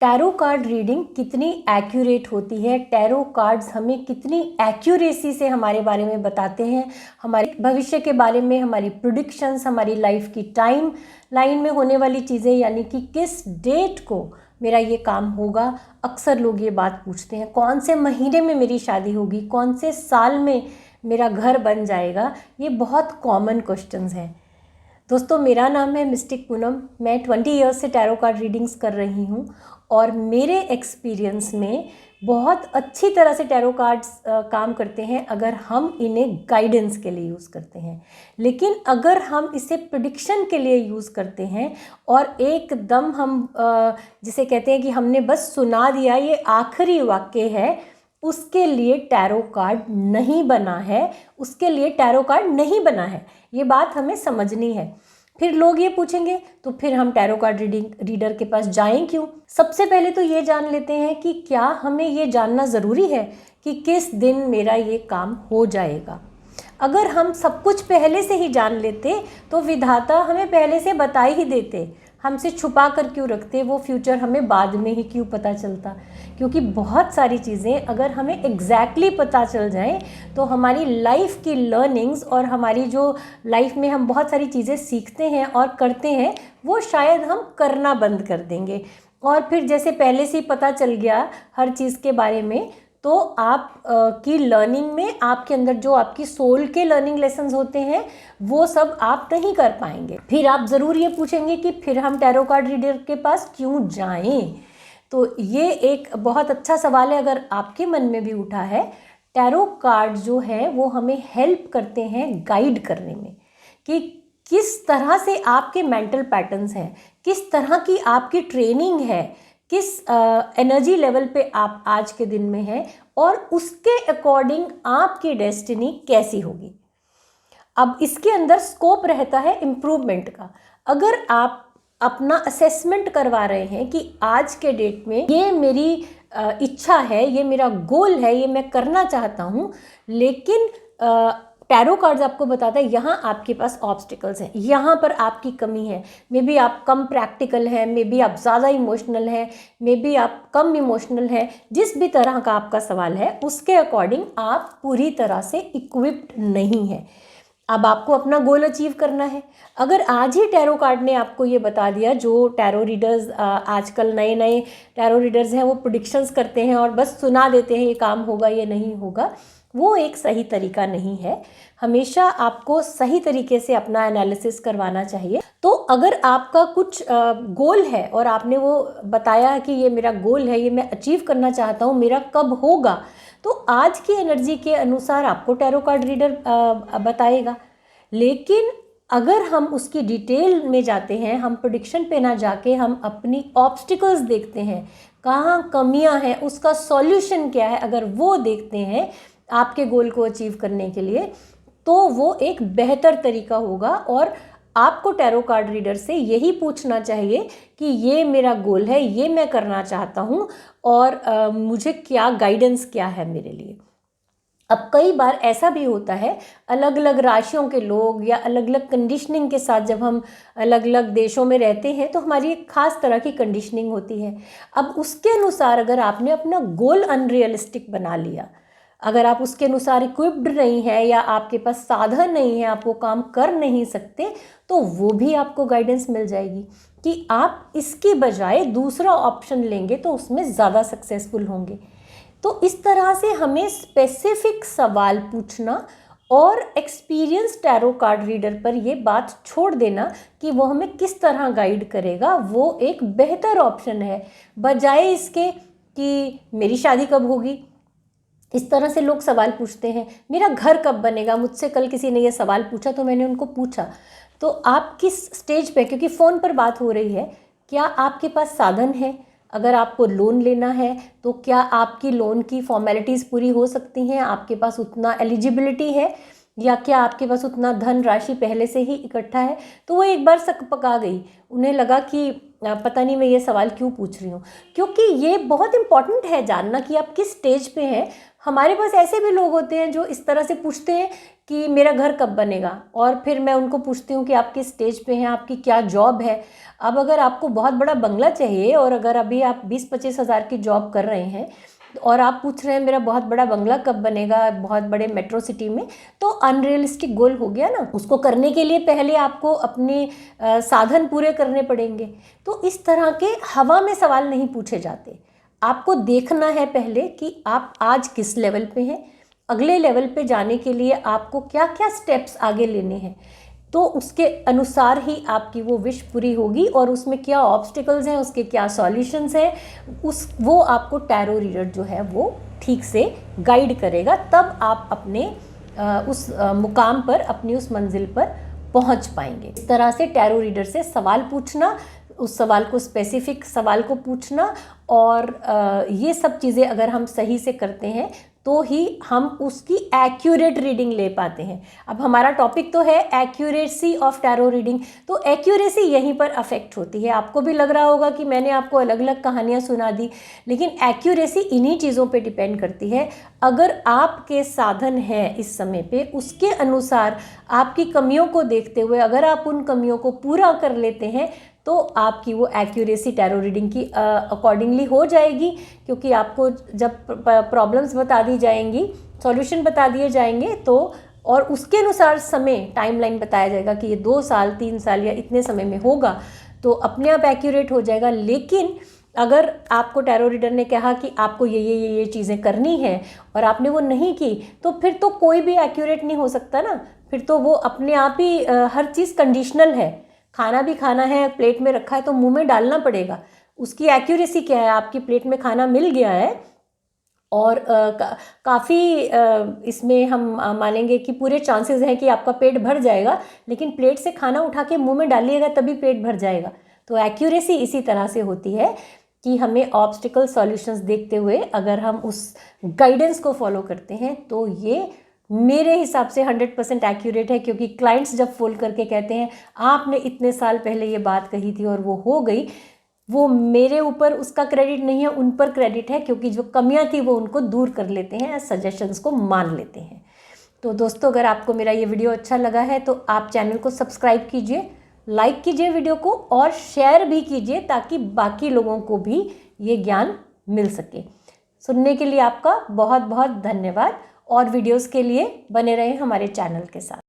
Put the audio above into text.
Tarot card reading कितनी accurate होती है, टैरो कार्ड्स हमें कितनी एक्यूरेसी से हमारे बारे में बताते हैं, हमारे भविष्य के बारे में, हमारी प्रेडिक्शंस, हमारी लाइफ की टाइम लाइन में होने वाली चीज़ें, यानी कि किस डेट को मेरा ये काम होगा। अक्सर लोग ये बात पूछते हैं, कौन से महीने में मेरी शादी होगी, कौन से साल में मेरा घर बन जाएगा। ये बहुत कॉमन क्वेश्चंस हैं। दोस्तों, मेरा नाम है मिस्टिक पूनम। मैं 20 ईयर्स से टैरो कार्ड रीडिंग्स कर रही हूँ और मेरे एक्सपीरियंस में बहुत अच्छी तरह से टैरो कार्ड्स काम करते हैं अगर हम इन्हें गाइडेंस के लिए यूज़ करते हैं। लेकिन अगर हम इसे प्रेडिक्शन के लिए यूज़ करते हैं और एकदम हम जिसे कहते हैं कि हमने बस सुना दिया, ये आखिरी वाक्य है, उसके लिए टैरो कार्ड नहीं बना है, उसके लिए टैरो कार्ड नहीं बना है। ये बात हमें समझनी है। फिर लोग ये पूछेंगे, तो फिर हम टैरो कार्ड रीडर के पास जाएं क्यों? सबसे पहले तो ये जान लेते हैं कि क्या हमें ये जानना ज़रूरी है कि किस दिन मेरा ये काम हो जाएगा। अगर हम सब कुछ पहले से ही जान लेते तो विधाता हमें पहले से बता ही देते। हमसे छुपा कर क्यों रखते? वो फ्यूचर हमें बाद में ही क्यों पता चलता? क्योंकि बहुत सारी चीज़ें अगर हमें एग्जैक्टली पता चल जाएं तो हमारी लाइफ की लर्निंग्स और हमारी जो लाइफ में हम बहुत सारी चीज़ें सीखते हैं और करते हैं, वो शायद हम करना बंद कर देंगे। और फिर जैसे पहले से ही पता चल गया हर चीज़ के बारे में, तो आप की लर्निंग में आपके अंदर जो आपकी सोल के लर्निंग लेसन्स होते हैं वो सब आप नहीं कर पाएंगे। फिर आप ज़रूर ये पूछेंगे कि फिर हम टैरो कार्ड रीडर के पास क्यों जाएं? तो ये एक बहुत अच्छा सवाल है, अगर आपके मन में भी उठा है। टैरो कार्ड जो है वो हमें हेल्प करते हैं गाइड करने में कि किस तरह से आपके मेंटल पैटर्न्स हैं, किस तरह की आपकी ट्रेनिंग है, किस एनर्जी लेवल पे आप आज के दिन में हैं और उसके अकॉर्डिंग आपकी डेस्टिनी कैसी होगी। अब इसके अंदर स्कोप रहता है इम्प्रूवमेंट का। अगर आप अपना असेसमेंट करवा रहे हैं कि आज के डेट में ये मेरी इच्छा है, ये मेरा गोल है, ये मैं करना चाहता हूँ, लेकिन टैरो कार्ड्स आपको बताता है यहाँ आपके पास ऑब्स्टिकल्स हैं, यहाँ पर आपकी कमी है। मे बी आप कम प्रैक्टिकल हैं, मे बी आप ज़्यादा इमोशनल हैं, मे बी आप कम इमोशनल हैं। जिस भी तरह का आपका सवाल है उसके अकॉर्डिंग आप पूरी तरह से इक्विप्ड नहीं हैं। अब आपको अपना गोल अचीव करना है। अगर आज ही टैरो कार्ड ने आपको ये बता दिया, जो टैरो रीडर्स आजकल नए नए टैरो रीडर्स हैं वो प्रेडिक्शंस करते हैं और बस सुना देते हैं ये काम होगा ये नहीं होगा, वो एक सही तरीका नहीं है। हमेशा आपको सही तरीके से अपना एनालिसिस करवाना चाहिए। तो अगर आपका कुछ गोल है और आपने वो बताया कि ये मेरा गोल है, ये मैं अचीव करना चाहता हूँ, मेरा कब होगा, तो आज की एनर्जी के अनुसार आपको टैरो कार्ड रीडर बताएगा। लेकिन अगर हम उसकी डिटेल में जाते हैं, हम प्रेडिक्शन पे ना जाके हम अपनी ऑब्स्टिकल्स देखते हैं, कहाँ कमियां हैं, उसका सॉल्यूशन क्या है, अगर वो देखते हैं आपके गोल को अचीव करने के लिए, तो वो एक बेहतर तरीका होगा। और आपको टैरो कार्ड रीडर से यही पूछना चाहिए कि ये मेरा गोल है, ये मैं करना चाहता हूँ और मुझे क्या गाइडेंस क्या है मेरे लिए। अब कई बार ऐसा भी होता है, अलग अलग राशियों के लोग या अलग अलग कंडीशनिंग के साथ जब हम अलग अलग देशों में रहते हैं तो हमारी एक खास तरह की कंडीशनिंग होती है। अब उसके अनुसार अगर आपने अपना गोल अनरियलिस्टिक बना लिया, अगर आप उसके अनुसार इक्विप्ड नहीं है या आपके पास साधन नहीं है, आप वो काम कर नहीं सकते, तो वो भी आपको गाइडेंस मिल जाएगी कि आप इसकी बजाय दूसरा ऑप्शन लेंगे तो उसमें ज़्यादा सक्सेसफुल होंगे। तो इस तरह से हमें स्पेसिफिक सवाल पूछना और एक्सपीरियंस टैरो कार्ड रीडर पर ये बात छोड़ देना कि वो हमें किस तरह गाइड करेगा, वो एक बेहतर ऑप्शन है, बजाय इसके कि मेरी शादी कब होगी। इस तरह से लोग सवाल पूछते हैं, मेरा घर कब बनेगा। मुझसे कल किसी ने ये सवाल पूछा तो मैंने उनको पूछा, तो आप किस स्टेज पे, क्योंकि फ़ोन पर बात हो रही है, क्या आपके पास साधन है? अगर आपको लोन लेना है तो क्या आपकी लोन की फॉर्मेलिटीज़ पूरी हो सकती हैं? आपके पास उतना एलिजिबिलिटी है या क्या आपके पास उतना धन राशि पहले से ही इकट्ठा है? तो वो एक बार सक पका गई, उन्हें लगा कि पता नहीं मैं ये सवाल क्यों पूछ रही हूँ, क्योंकि ये बहुत इंपॉर्टेंट है जानना कि आप किस स्टेज पे हैं। हमारे पास ऐसे भी लोग होते हैं जो इस तरह से पूछते हैं कि मेरा घर कब बनेगा, और फिर मैं उनको पूछती हूँ कि आप किस स्टेज पे हैं, आपकी क्या जॉब है। अब अगर आपको बहुत बड़ा बंगला चाहिए और अगर अभी आप 20-25 हज़ार की जॉब कर रहे हैं और आप पूछ रहे हैं मेरा बहुत बड़ा बंगला कब बनेगा बहुत बड़े मेट्रो सिटी में, तो अनरियलिस्टिक गोल हो गया ना। उसको करने के लिए पहले आपको अपने साधन पूरे करने पड़ेंगे। तो इस तरह के हवा में सवाल नहीं पूछे जाते। आपको देखना है पहले कि आप आज किस लेवल पे हैं, अगले लेवल पे जाने के लिए आपको क्या क्या स्टेप्स आगे लेने हैं, तो उसके अनुसार ही आपकी वो विश पूरी होगी। और उसमें क्या ऑब्स्टिकल्स हैं, उसके क्या सॉल्यूशंस हैं, वो आपको टैरो रीडर जो है वो ठीक से गाइड करेगा। तब आप अपने उस मुकाम पर, अपनी उस मंजिल पर पहुंच पाएंगे। इस तरह से टैरो रीडर से सवाल पूछना, उस सवाल को स्पेसिफिक सवाल को पूछना, और ये सब चीज़ें अगर हम सही से करते हैं तो ही हम उसकी एक्यूरेट रीडिंग ले पाते हैं। अब हमारा टॉपिक तो है एक्यूरेसी ऑफ टैरो रीडिंग, तो एक्यूरेसी यहीं पर अफेक्ट होती है। आपको भी लग रहा होगा कि मैंने आपको अलग अलग कहानियाँ सुना दी, लेकिन एक्यूरेसी इन्हीं चीज़ों पे डिपेंड करती है। अगर आपके साधन हैं इस समय पे, उसके अनुसार आपकी कमियों को देखते हुए अगर आप उन कमियों को पूरा कर लेते हैं तो आपकी वो एक्यूरेसी टैरो रीडिंग की अकॉर्डिंगली हो जाएगी। क्योंकि आपको जब प्रॉब्लम्स बता दी जाएंगी, सॉल्यूशन बता दिए जाएंगे, तो और उसके अनुसार समय टाइमलाइन बताया जाएगा कि ये 2 साल 3 साल या इतने समय में होगा, तो अपने आप एक्यूरेट हो जाएगा। लेकिन अगर आपको टैरो रीडर ने कहा कि आपको ये चीज़ें करनी है और आपने वो नहीं की, तो फिर तो कोई भी एक्यूरेट नहीं हो सकता ना। फिर तो वो अपने आप ही हर चीज़ कंडीशनल है। खाना भी खाना है, प्लेट में रखा है तो मुंह में डालना पड़ेगा। उसकी एक्यूरेसी क्या है, आपकी प्लेट में खाना मिल गया है और काफ़ी इसमें हम मानेंगे कि पूरे चांसेस हैं कि आपका पेट भर जाएगा, लेकिन प्लेट से खाना उठा के मुंह में डालिएगा तभी पेट भर जाएगा। तो एक्यूरेसी इसी तरह से होती है कि हमें ऑब्स्टिकल सॉल्यूशंस देखते हुए अगर हम उस गाइडेंस को फॉलो करते हैं तो ये मेरे हिसाब से 100% एक्यूरेट है। क्योंकि क्लाइंट्स जब फोन करके कहते हैं आपने इतने साल पहले ये बात कही थी और वो हो गई, वो मेरे ऊपर उसका क्रेडिट नहीं है, उन पर क्रेडिट है, क्योंकि जो कमियां थी वो उनको दूर कर लेते हैं, सजेशंस को मान लेते हैं। तो दोस्तों, अगर आपको मेरा ये वीडियो अच्छा लगा है तो आप चैनल को सब्सक्राइब कीजिए, लाइक कीजिए वीडियो को और शेयर भी कीजिए ताकि बाकी लोगों को भी ये ज्ञान मिल सके। सुनने के लिए आपका बहुत बहुत धन्यवाद और वीडियोस के लिए बने रहें हमारे चैनल के साथ।